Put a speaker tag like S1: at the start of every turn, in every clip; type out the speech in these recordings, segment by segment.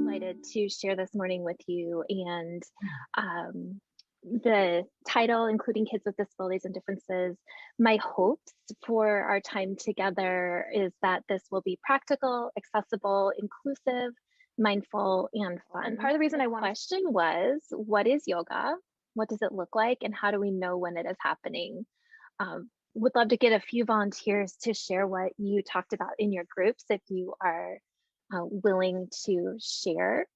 S1: Excited to share this morning with you. And um, the title, including kids with disabilities and differences, my hopes for our time together is that this will be practical, accessible, inclusive, mindful, and fun. Part of the reason I want question was, what is yoga? What does it look like? And how do we know when it is happening? Would love to get a few volunteers to share what you talked about in your groups if you are willing to share.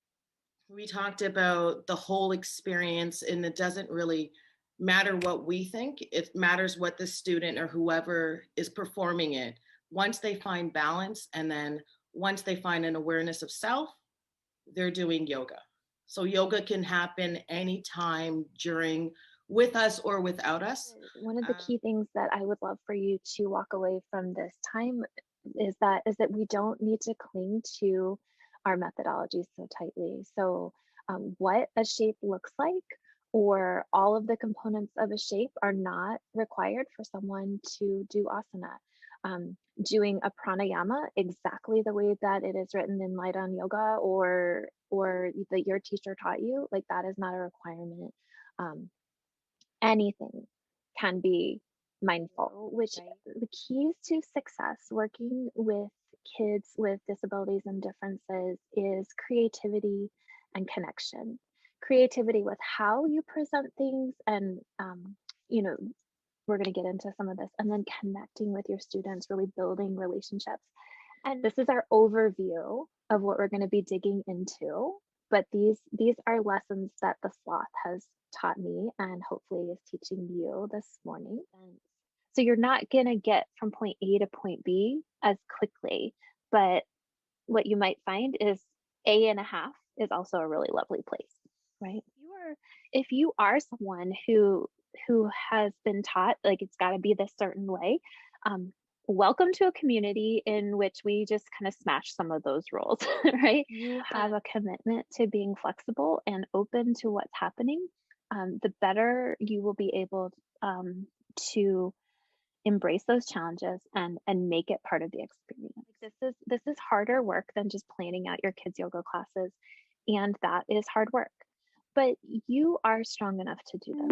S2: We talked about the whole experience, and it doesn't really matter what we think. It matters what the student or whoever is performing it. Once they find balance, and then once they find an awareness of self, they're doing yoga. So yoga can happen anytime during, with us or without us.
S1: One of the key things that I would love for you to walk away from this time is that we don't need to cling to our methodologies so tightly. So what a shape looks like or all of the components of a shape are not required for someone to do asana. Doing a pranayama exactly the way that it is written in Light on Yoga or that your teacher taught you, like that is not a requirement. Um, Anything can be mindful, which the keys to success working with kids with disabilities and differences is creativity and connection. Creativity with how you present things, and you know, we're going to get into some of this, and then connecting with your students, really building relationships. And this is our overview of what we're going to be digging into. But these are lessons that the sloth has taught me and hopefully is teaching you this morning. So you're not going to get from point A to point B as quickly, but what you might find is A and a half is also a really lovely place, right? If you are someone who has been taught like it's got to be this certain way, um, welcome to a community in which we just kind of smash some of those rules, right? You have a commitment to being flexible and open to what's happening. The better you will be able to embrace those challenges and make it part of the experience. This is harder work than just planning out your kids' yoga classes, and that is hard work. But you are strong enough to do this.